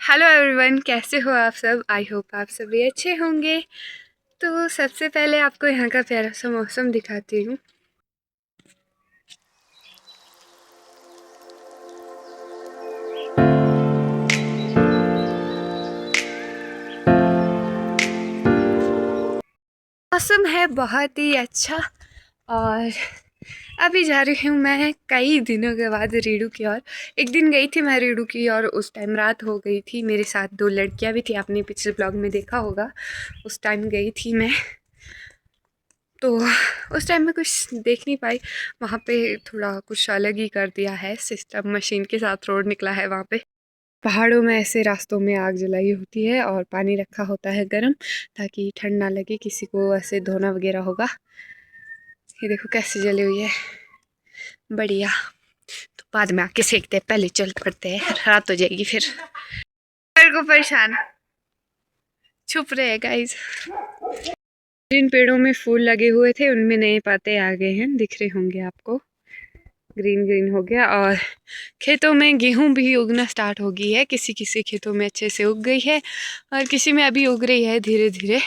Hello everyone, कैसे हो आप सब। आई होप आप सभी अच्छे होंगे। तो सबसे पहले आपको यहाँ का प्यारा सा मौसम दिखाती हूँ। मौसम है बहुत ही अच्छा। और अभी जा रही हूँ मैं कई दिनों के बाद रीडू की ओर। एक दिन गई थी मैं रीडू की और उस टाइम रात हो गई थी। मेरे साथ 2 लड़कियाँ भी थी, आपने पिछले ब्लॉग में देखा होगा। उस टाइम गई थी मैं, तो उस टाइम में कुछ देख नहीं पाई। वहाँ पे थोड़ा कुछ अलग ही कर दिया है सिस्टम, मशीन के साथ रोड निकला है वहाँ पे। पहाड़ों में ऐसे रास्तों में आग जलाई होती है और पानी रखा होता है गर्म, ताकि ठंड ना लगे किसी को, ऐसे धोना वगैरह होगा। ये देखो कैसे जली हुई है, बढ़िया। तो बाद में आके सेकते हैं, पहले चल पड़ते हैं, रात हो जाएगी फिर। मेरे को परेशान छुप रहे हैं गाइस। जिन पेड़ों में फूल लगे हुए थे उनमें नए पत्ते आ गए हैं, दिख रहे होंगे आपको। ग्रीन ग्रीन हो गया। और खेतों में गेहूं भी उगना स्टार्ट हो गई है। किसी किसी खेतों में अच्छे से उग गई है और किसी में अभी उग रही है धीरे धीरे।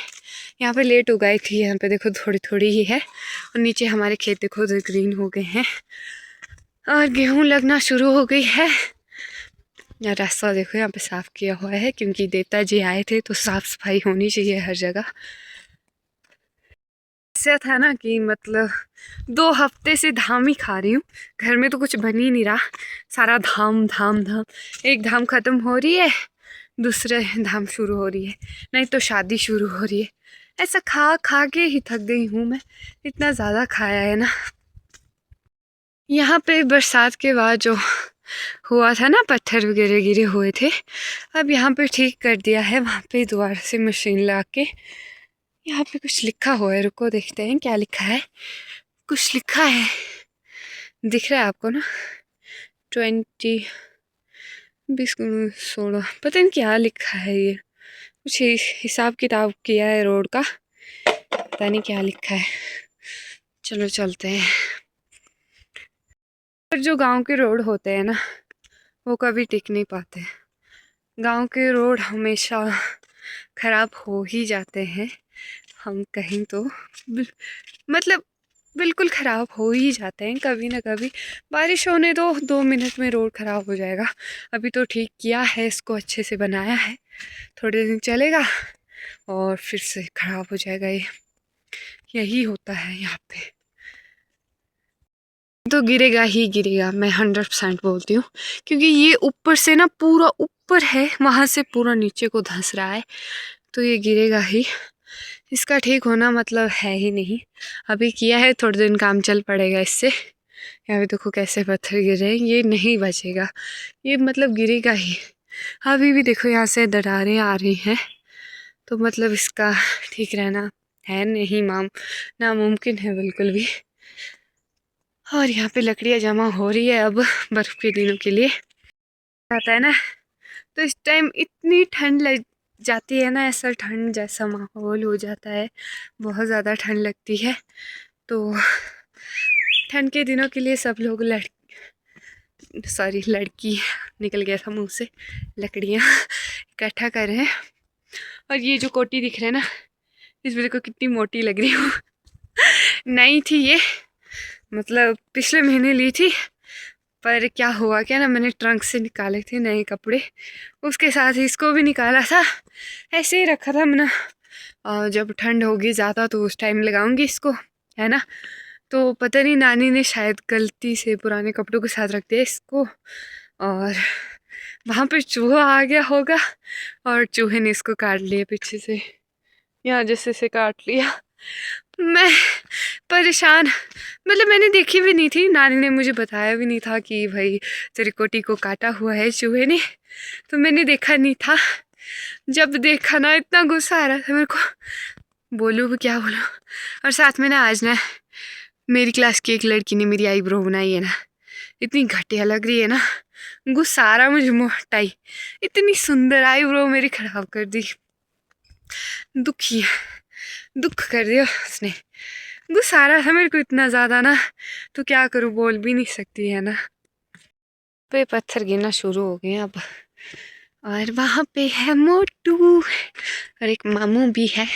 यहाँ पे लेट उगाई थी, यहाँ पे देखो थोड़ी थोड़ी ही है। और नीचे हमारे खेत देखो ग्रीन हो गए हैं और गेहूं लगना शुरू हो गई है। यहाँ रास्ता देखो यहाँ पे साफ किया हुआ है, क्योंकि देवता जी आए थे तो साफ सफाई होनी चाहिए हर जगह। ऐसा था ना कि मतलब 2 हफ्ते से धाम ही खा रही हूँ। घर में तो कुछ बन ही नहीं रहा, सारा धाम धाम धाम। एक धाम खत्म हो रही है, दूसरे धाम शुरू हो रही है, नहीं तो शादी शुरू हो रही है। ऐसा खा खा के ही थक गई हूँ मैं, इतना ज़्यादा खाया है ना। यहाँ पे बरसात के बाद जो हुआ था ना, पत्थर वगैरह गिरे हुए थे, अब यहाँ पे ठीक कर दिया है। वहाँ पे दोबारा से मशीन ला के यहाँ पे कुछ लिखा हुआ है, रुको देखते हैं क्या लिखा है। कुछ लिखा है, दिख रहा है आपको ना, 20 20 16, पता नहीं क्या लिखा है। ये कुछ हिसाब किताब किया है रोड का, पता नहीं क्या लिखा है। चलो चलते हैं। पर जो गांव के रोड होते हैं ना, वो कभी टिक नहीं पाते। गांव के रोड हमेशा खराब हो ही जाते हैं। हम कहीं तो मतलब बिल्कुल ख़राब हो ही जाते हैं कभी ना कभी। बारिश होने दो, 2 मिनट में रोड ख़राब हो जाएगा। अभी तो ठीक किया है, इसको अच्छे से बनाया है, थोड़े दिन चलेगा और फिर से ख़राब हो जाएगा। ये यही होता है यहाँ पे। तो गिरेगा ही गिरेगा, मैं 100% बोलती हूँ, क्योंकि ये ऊपर से ना पूरा ऊपर है, वहाँ से पूरा नीचे को धंस रहा है, तो ये गिरेगा ही। इसका ठीक होना मतलब है ही नहीं। अभी किया है, थोड़े दिन काम चल पड़ेगा इससे। यहाँ पे देखो कैसे पत्थर गिर रहे हैं, ये नहीं बचेगा, ये मतलब गिरेगा ही। अभी भी देखो यहाँ से दरारें आ रही हैं, तो मतलब इसका ठीक रहना है नहीं, नामुमकिन है बिल्कुल भी। और यहाँ पे लकड़ियाँ जमा हो रही है अब बर्फ़ के दिनों के लिए। आता है ना, तो इस टाइम इतनी ठंड लग जाती है ना, ऐसा ठंड जैसा माहौल हो जाता है, बहुत ज़्यादा ठंड लगती है। तो ठंड के दिनों के लिए सब लोग लड़की निकल गया था मुंह से, लकड़ियाँ इकट्ठा कर रहे हैं। और ये जो कोटी दिख रहा है ना, इस वजह को कितनी मोटी लग रही हूँ। नई थी ये, मतलब पिछले महीने ली थी, पर क्या हुआ क्या ना, मैंने ट्रंक से निकाले थे नए कपड़े, उसके साथ ही इसको भी निकाला था, ऐसे ही रखा था मैंने। और जब ठंड होगी ज़्यादा तो उस टाइम लगाऊंगी इसको, है ना। तो पता नहीं नानी ने शायद गलती से पुराने कपड़ों के साथ रख दिया इसको, और वहाँ पे चूहा आ गया होगा और चूहे ने इसको काट लिया पीछे से, यहाँ जैसे से काट लिया। मैं परेशान, मतलब मैंने देखी भी नहीं थी, नानी ने मुझे बताया भी नहीं था कि भाई तेरी कोटी को काटा हुआ है चूहे ने, तो मैंने देखा नहीं था। जब देखा ना, इतना गुस्सा आ रहा था मेरे को, बोलूँ भी क्या बोलूँ। और साथ में ना आज ना मेरी क्लास की एक लड़की ने मेरी आईब्रो बनाई है ना, इतनी घटिया लग रही है ना, गुस्सा आ रहा मुझे। मोटाई इतनी सुंदर आईब्रो मेरी खराब कर दी, दुखी दुख कर दिया उसने। गुस्सा आ रहा था मेरे को इतना ज़्यादा ना, तो क्या करूँ, बोल भी नहीं सकती है ना। पे पत्थर गिरना शुरू हो गए अब, और वहाँ पे है मोटू और एक मामू भी है।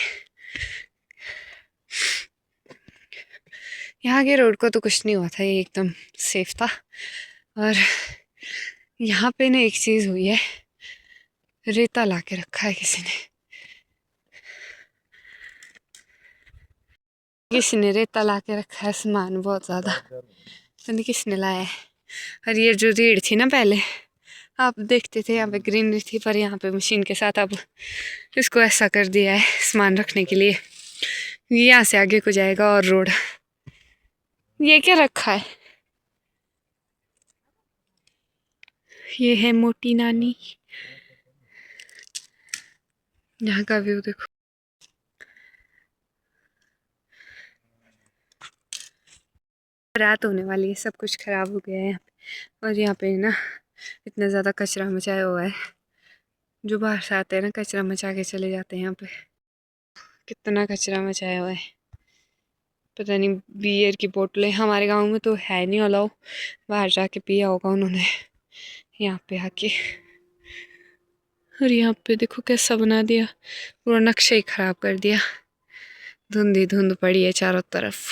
यहाँ के रोड को तो कुछ नहीं हुआ था, ये एकदम सेफ था। और यहाँ पे ना एक चीज़ हुई है, रेता ला के रखा है किसी ने रेता ला के रखा है, सामान बहुत ज़्यादा, पता नहीं किसने लाया है। और ये जो रीढ़ थी ना, पहले आप देखते थे यहाँ पे ग्रीनरी थी, पर यहाँ पे मशीन के साथ अब इसको ऐसा कर दिया है सामान रखने के लिए। यहाँ से आगे को जाएगा और रोड। ये क्या रखा है? ये है मोटी नानी। यहाँ का व्यू देखो। रात होने वाली है, सब कुछ खराब हो गया है। और यहाँ पे ना इतना ज़्यादा कचरा मचाया हुआ है, जो बाहर से आते हैं ना कचरा मचा के चले जाते हैं। यहाँ पे कितना कचरा मचाया हुआ है, पता नहीं। बियर की बोतलें हमारे गांव में तो है नहीं अलाउ, बाहर जाके पिया होगा उन्होंने यहाँ पे आके। और यहाँ पे देखो कैसा बना दिया, पूरा नक्शा ही खराब कर दिया। धुंध ही धुंध पड़ी है चारों तरफ।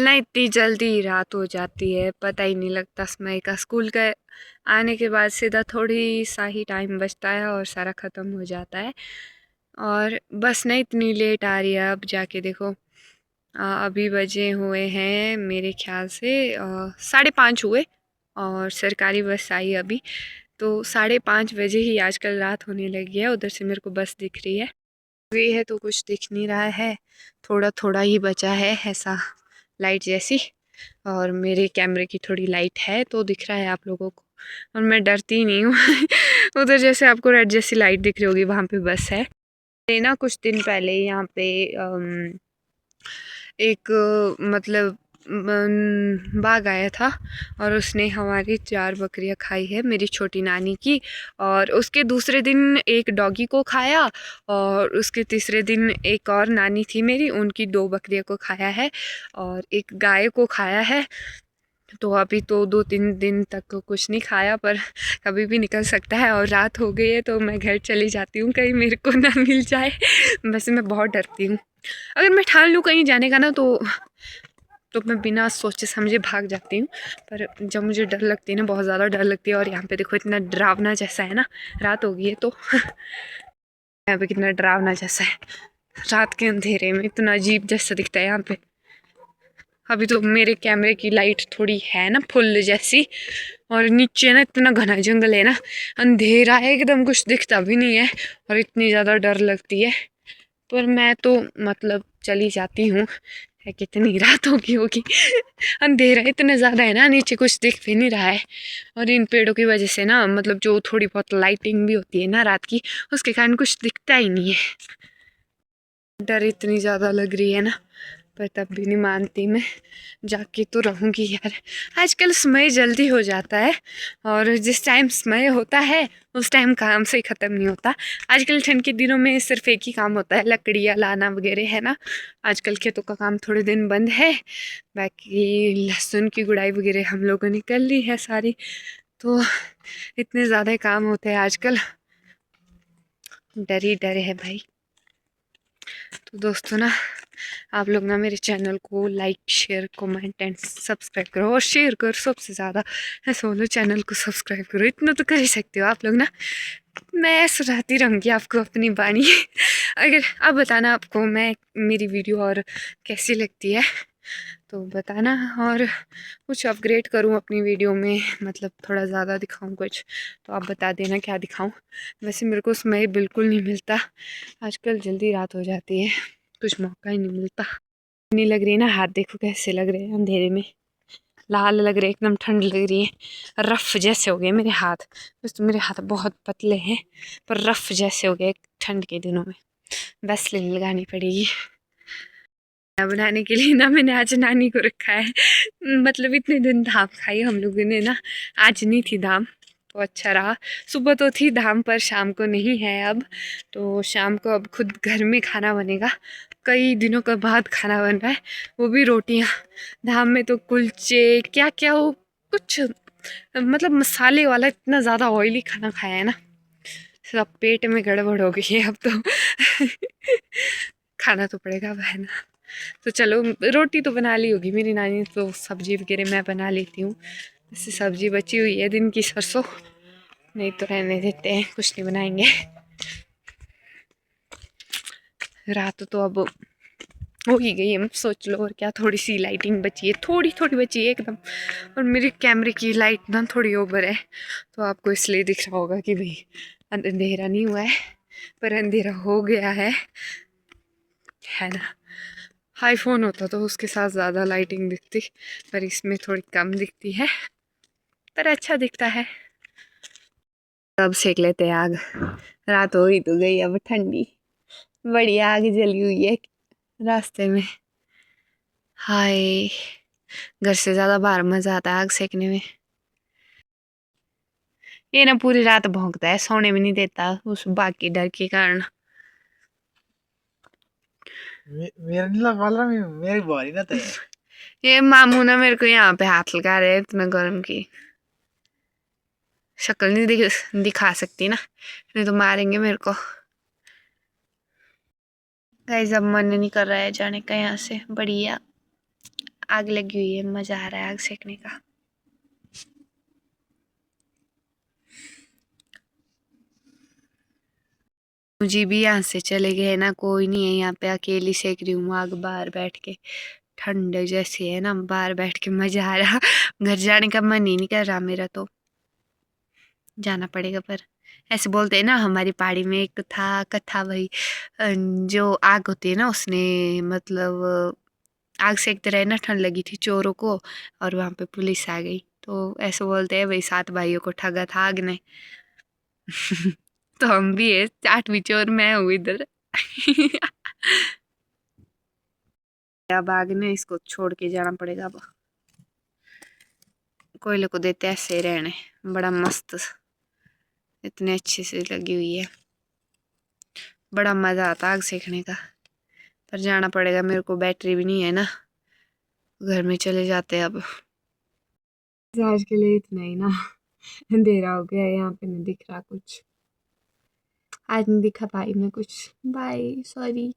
ना इतनी जल्दी रात हो जाती है, पता ही नहीं लगता समय का। स्कूल का आने के बाद सीधा थोड़ी सा ही टाइम बचता है और सारा ख़त्म हो जाता है। और बस ना इतनी लेट आ रही है, अब जाके देखो। अभी बजे हुए हैं मेरे ख्याल से 5:30 हुए, और सरकारी बस आई अभी। तो 5:30 बजे ही आजकल रात होने लगी है। उधर से मेरे को बस दिख रही है, ये है तो कुछ दिख नहीं रहा है, थोड़ा थोड़ा ही बचा है ऐसा लाइट जैसी। और मेरे कैमरे की थोड़ी लाइट है तो दिख रहा है आप लोगों को, और मैं डरती नहीं हूँ। उधर जैसे आपको रेड जैसी लाइट दिख रही होगी, वहाँ पे बस है। ना कुछ दिन पहले यहाँ पे एक मतलब बाघ आया था, और उसने हमारी 4 बकरियां खाई है, मेरी छोटी नानी की। और उसके दूसरे दिन एक डॉगी को खाया, और उसके तीसरे दिन एक और नानी थी मेरी, उनकी 2 बकरियों को खाया है, और एक गाय को खाया है। तो अभी तो 2-3 दिन तक तो कुछ नहीं खाया, पर कभी भी निकल सकता है। और रात हो गई है तो मैं घर चली जाती हूँ, कहीं मेरे को ना मिल जाए। वैसे मैं बहुत डरती हूँ, अगर मैं ठान लूँ कहीं जाने का ना, तो मैं बिना सोचे समझे भाग जाती हूँ। पर जब मुझे डर लगती है ना, बहुत ज़्यादा डर लगती है। और यहाँ पे देखो इतना डरावना जैसा है ना, रात हो गई है तो यहाँ पे कितना डरावना जैसा है, रात के अंधेरे में इतना अजीब जैसा दिखता है यहाँ पे। अभी तो मेरे कैमरे की लाइट थोड़ी है ना फुल जैसी, और नीचे ना इतना घना जंगल है ना, अंधेरा है एकदम, कुछ दिखता भी नहीं है, और इतनी ज़्यादा डर लगती है। पर मैं तो मतलब चली जाती हूँ, है कितनी रात होगी। अंधेरा इतना ज़्यादा है ना, नीचे कुछ दिख भी नहीं रहा है। और इन पेड़ों की वजह से ना, मतलब जो थोड़ी बहुत लाइटिंग भी होती है ना रात की, उसके कारण कुछ दिखता ही नहीं है। डर इतनी ज़्यादा लग रही है ना, पर तब भी नहीं मानती मैं, जाके तो रहूँगी यार। आजकल समय जल्दी हो जाता है, और जिस टाइम समय होता है उस टाइम काम से ही ख़त्म नहीं होता। आजकल ठंड के दिनों में सिर्फ एक ही काम होता है, लकड़ियाँ लाना वगैरह, है ना। आजकल खेतों का काम थोड़े दिन बंद है, बाकी लहसुन की गुड़ाई वगैरह हम लोगों ने कर ली है सारी। तो इतने ज़्यादा काम होते हैं आजकल, डर ही डर है भाई। तो दोस्तों ना, आप लोग ना मेरे चैनल को like share comment and subscribe करो, और शेयर करो सबसे ज़्यादा। ऐसा बोलो, चैनल को सब्सक्राइब करो, इतना तो कर ही सकते हो आप लोग ना। मैं सुनाती रहूँगी आपको अपनी वाणी। अगर आप बताना आपको मैं मेरी वीडियो और कैसी लगती है, तो बताना। और कुछ अपग्रेड करूँ अपनी वीडियो में, मतलब थोड़ा ज़्यादा दिखाऊँ कुछ, तो आप बता देना क्या दिखाऊँ। वैसे मेरे को समय बिल्कुल नहीं मिलता, आजकल जल्दी रात हो जाती है, कुछ मौका ही नहीं मिलता। नहीं लग रही ना, हाथ देखो कैसे लग रहे हैं अंधेरे में, लाल लग रहे, एकदम ठंड लग रही है, रफ जैसे हो गए मेरे हाथ। बस तो मेरे हाथ बहुत पतले हैं, पर रफ जैसे हो गए ठंड के दिनों में, वैसलीन लगानी पड़ेगी। बनाने के लिए ना मैंने आज नानी को रखा है, मतलब इतने दिन धाम खाई हम लोगों ने ना, आज नहीं थी धाम तो अच्छा रहा। सुबह तो थी धाम, पर शाम को नहीं है अब। तो शाम को अब खुद घर में खाना बनेगा, कई दिनों के बाद खाना बन रहा है, वो भी रोटियां। धाम में तो कुलचे क्या क्या, वो कुछ मतलब मसाले वाला इतना ज़्यादा ऑयली खाना खाया है ना, सब पेट में गड़बड़ हो गई है अब तो। खाना तो पड़ेगा बहन। तो चलो, रोटी तो बना ली होगी मेरी नानी, तो सब्जी वगैरह मैं बना लेती हूँ। जैसे सब्जी बची हुई है दिन की, सरसों, नहीं तो रहने देते हैं, कुछ नहीं बनाएंगे। रात तो अब हो ही गई है, सोच लो, और क्या। थोड़ी सी लाइटिंग बची है, थोड़ी थोड़ी बची है एकदम। और मेरे कैमरे की लाइट ना थोड़ी ओवर है, तो आपको इसलिए दिख रहा होगा कि भाई अंधेरा नहीं हुआ है, पर अंधेरा हो गया है ना। आईफोन होता तो उसके साथ ज़्यादा लाइटिंग दिखती, पर इसमें थोड़ी कम दिखती है, पर अच्छा दिखता है। अब सेक लेते हैं आग। रात हो ही तो गई, अब ठंडी बड़ी आग जली हुई है रास्ते में। हाय, घर से ज़्यादा बाहर मज़ा आता है आग सेकने में। ये ना पूरी रात भौंकता है, सोने में नहीं देता उस बाकी डर के कारण। मेरा नहीं लगा रहा, मेरी बारी ना तय। ये मामू ना मेरे को यहाँ पे हाथ लगा रहे हैं इतना गर्म की। शक्ल नहीं दिखा सकती ना, नहीं तो मारेंगे मेरे को। गाइस अब मन नहीं कर रहा है जाने का यहाँ से, बढ़िया आग लगी हुई है, मजा आ रहा है आग सेकने का। मुझे भी यहाँ से चले गए ना, कोई नहीं है यहाँ पे, अकेली सेक रही हूँ आग बाहर बैठ के। ठंड जैसी है ना, बाहर बैठ के मजा आ रहा। घर जाने का मन ही नहीं कर रहा मेरा, तो जाना पड़ेगा। पर ऐसे बोलते हैं ना, हमारी पहाड़ी में एक था कथा भाई, जो आग होती है ना, उसने मतलब आग सेकते रहे ना, ठंड लगी थी चोरों को, और वहाँ पे पुलिस आ गई। तो ऐसे बोलते हैं भाई 7 भाइयों को ठगा था आग ने। तो हम भी है 8वीं चोर मैं हूँ इधर। अब आग ने इसको छोड़ के जाना पड़ेगा। अब कोयले को देते ऐसे रहने, बड़ा मस्त, इतने अच्छे से लगी हुई है, बड़ा मज़ा आता आग सेकने का। पर जाना पड़ेगा मेरे को, बैटरी भी नहीं है ना, घर में चले जाते हैं अब। आज के लिए इतना ही ना। अंधेरा हो गया, यहाँ पे नहीं दिख रहा कुछ, आज नहीं दिखा पाई मैं कुछ। Bye, sorry.